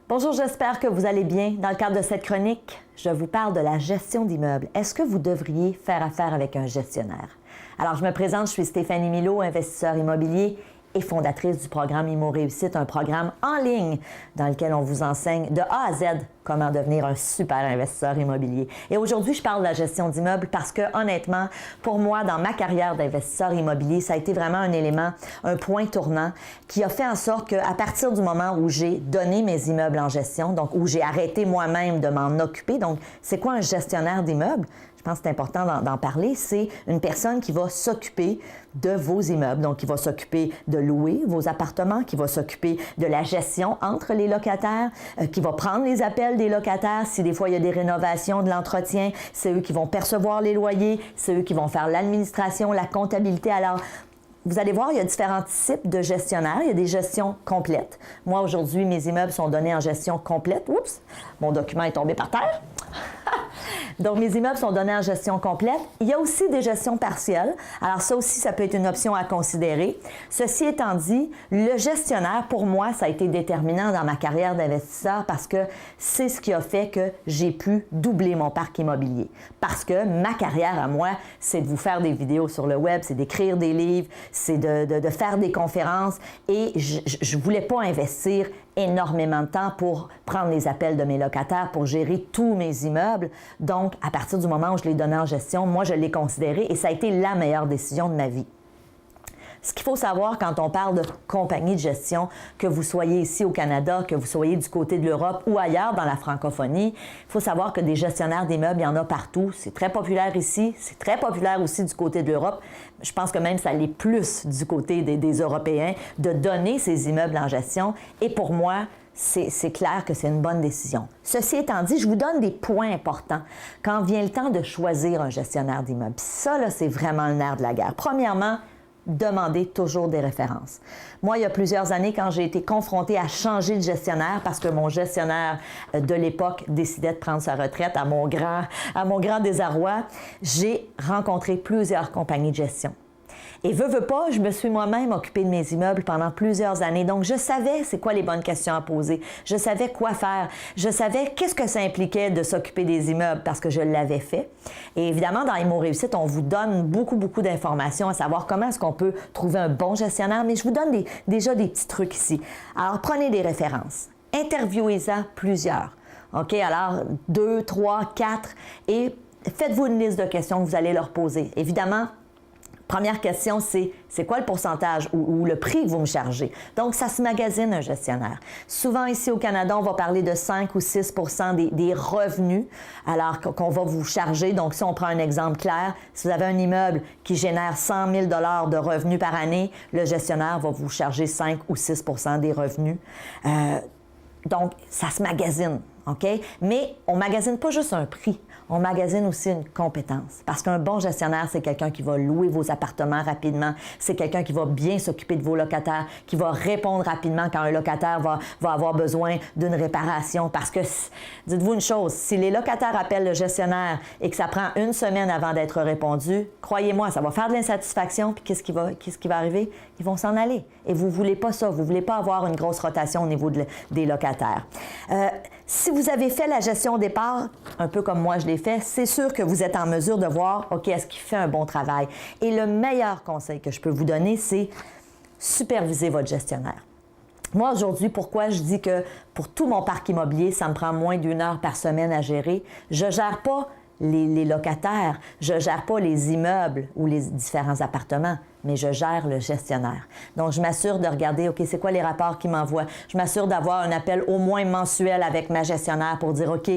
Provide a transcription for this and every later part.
Bonjour, j'espère que vous allez bien. Dans le cadre de cette chronique, je vous parle de la gestion d'immeubles. Est-ce que vous devriez faire affaire avec un gestionnaire? Alors, je me présente, je suis Stéphanie Milot, investisseur immobilier et fondatrice du programme Immo Réussite, un programme en ligne dans lequel on vous enseigne de A à Z comment devenir un super investisseur immobilier. Et aujourd'hui, je parle de la gestion d'immeubles parce que, honnêtement, pour moi, dans ma carrière d'investisseur immobilier, ça a été vraiment un élément, un point tournant qui a fait en sorte qu'à partir du moment où j'ai donné mes immeubles en gestion, donc où j'ai arrêté moi-même de m'en occuper, donc c'est quoi un gestionnaire d'immeubles? Je pense que c'est important d'en parler, c'est une personne qui va s'occuper de vos immeubles, donc qui va s'occuper de louer vos appartements, qui va s'occuper de la gestion entre les locataires, qui va prendre les appels des locataires, si des fois il y a des rénovations, de l'entretien, c'est eux qui vont percevoir les loyers, c'est eux qui vont faire l'administration, la comptabilité. Alors, vous allez voir, il y a différents types de gestionnaires. Il y a des gestions complètes. Moi, aujourd'hui, mes immeubles sont donnés en gestion complète. Oups, mon document est tombé par terre. Donc, mes immeubles sont donnés en gestion complète. Il y a aussi des gestions partielles. Alors, ça aussi, ça peut être une option à considérer. Ceci étant dit, le gestionnaire, pour moi, ça a été déterminant dans ma carrière d'investisseur parce que c'est ce qui a fait que j'ai pu doubler mon parc immobilier. Parce que ma carrière à moi, c'est de vous faire des vidéos sur le web, c'est d'écrire des livres, c'est de faire des conférences et je ne voulais pas investir énormément de temps pour prendre les appels de mes locataires, pour gérer tous mes immeubles. Donc, à partir du moment où je l'ai donné en gestion, moi, je l'ai considéré et ça a été la meilleure décision de ma vie. Ce qu'il faut savoir quand on parle de compagnie de gestion, que vous soyez ici au Canada, que vous soyez du côté de l'Europe ou ailleurs dans la francophonie, il faut savoir que des gestionnaires d'immeubles, il y en a partout. C'est très populaire ici, c'est très populaire aussi du côté de l'Europe. Je pense que même ça l'est plus du côté des Européens de donner ces immeubles en gestion. Et pour moi, c'est clair que c'est une bonne décision. Ceci étant dit, je vous donne des points importants quand vient le temps de choisir un gestionnaire d'immeuble. Ça, là, c'est vraiment le nerf de la guerre. Premièrement, demandez toujours des références. Moi, il y a plusieurs années, quand j'ai été confrontée à changer de gestionnaire parce que mon gestionnaire de l'époque décidait de prendre sa retraite à mon grand désarroi, j'ai rencontré plusieurs compagnies de gestion. Et veux pas, je me suis moi-même occupée de mes immeubles pendant plusieurs années. Donc, je savais c'est quoi les bonnes questions à poser. Je savais quoi faire. Je savais qu'est-ce que ça impliquait de s'occuper des immeubles parce que je l'avais fait. Et évidemment, dans Immo Réussite, on vous donne beaucoup d'informations à savoir comment est-ce qu'on peut trouver un bon gestionnaire. Mais je vous donne déjà des petits trucs ici. Alors, prenez des références. Interviewez-en plusieurs. OK? Alors, 2, 3, 4 et faites-vous une liste de questions que vous allez leur poser. Évidemment, première question, c'est quoi le pourcentage ou le prix que vous me chargez? Donc, ça se magasine un gestionnaire. Souvent, ici au Canada, on va parler de 5 ou 6 des revenus alors qu'on va vous charger. Donc, si on prend un exemple clair, si vous avez un immeuble qui génère 100 000 de revenus par année, le gestionnaire va vous charger 5 ou 6 des revenus. Donc, ça se magasine, OK? Mais on ne magasine pas juste un prix. On magasine aussi une compétence. Parce qu'un bon gestionnaire, c'est quelqu'un qui va louer vos appartements rapidement. C'est quelqu'un qui va bien s'occuper de vos locataires, qui va répondre rapidement quand un locataire va avoir besoin d'une réparation. Parce que, dites-vous une chose, si les locataires appellent le gestionnaire et que ça prend une semaine avant d'être répondu, croyez-moi, ça va faire de l'insatisfaction. Puis qu'est-ce qui va arriver? Ils vont s'en aller. Et vous ne voulez pas ça. Vous ne voulez pas avoir une grosse rotation au niveau des locataires. Si vous avez fait la gestion au départ, un peu comme moi je l'ai fait, c'est sûr que vous êtes en mesure de voir, OK, est-ce qu'il fait un bon travail? Et le meilleur conseil que je peux vous donner, c'est superviser votre gestionnaire. Moi, aujourd'hui, pourquoi je dis que pour tout mon parc immobilier, ça me prend moins d'1 heure par semaine à gérer, je ne gère pas les locataires, je ne gère pas les immeubles ou les différents appartements, mais je gère le gestionnaire. Donc, je m'assure de regarder, OK, c'est quoi les rapports qu'il m'envoie? Je m'assure d'avoir un appel au moins mensuel avec ma gestionnaire pour dire, OK,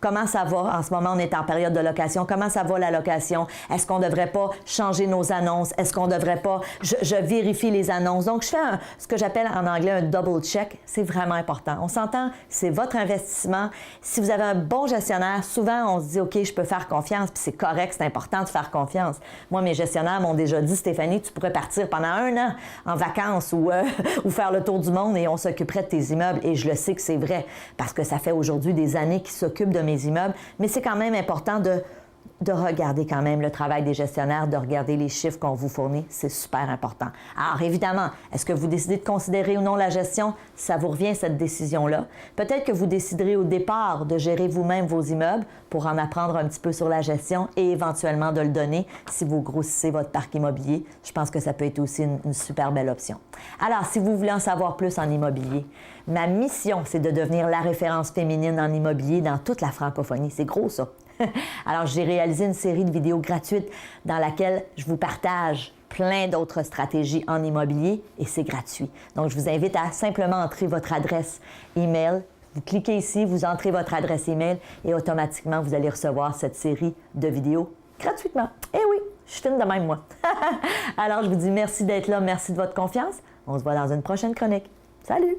comment ça va? En ce moment, on est en période de location. Comment ça va la location? Est-ce qu'on ne devrait pas changer nos annonces? Est-ce qu'on ne devrait pas... Je vérifie les annonces. Donc, je fais ce que j'appelle en anglais un double check. C'est vraiment important. On s'entend, c'est votre investissement. Si vous avez un bon gestionnaire, souvent, on se dit, OK, je peux faire confiance, puis c'est correct, c'est important de faire confiance. Moi, mes gestionnaires m'ont déjà dit, Stéphanie, tu pourrais partir pendant 1 an en vacances ou faire le tour du monde et on s'occuperait de tes immeubles. Et je le sais que c'est vrai parce que ça fait aujourd'hui des années qu'ils s'occupent de mes immeubles. Mais c'est quand même important de regarder quand même le travail des gestionnaires, de regarder les chiffres qu'on vous fournit. C'est super important. Alors, évidemment, est-ce que vous décidez de considérer ou non la gestion? Ça vous revient, cette décision-là. Peut-être que vous déciderez au départ de gérer vous-même vos immeubles pour en apprendre un petit peu sur la gestion et éventuellement de le donner si vous grossissez votre parc immobilier. Je pense que ça peut être aussi une super belle option. Alors, si vous voulez en savoir plus en immobilier, ma mission, c'est de devenir la référence féminine en immobilier dans toute la francophonie. C'est gros, ça. Alors, j'ai réalisé une série de vidéos gratuites dans laquelle je vous partage plein d'autres stratégies en immobilier et c'est gratuit. Donc, je vous invite à simplement entrer votre adresse email. Vous cliquez ici, vous entrez votre adresse email et automatiquement, vous allez recevoir cette série de vidéos gratuitement. Eh oui, je suis fine de même, moi. Alors, je vous dis merci d'être là, merci de votre confiance. On se voit dans une prochaine chronique. Salut!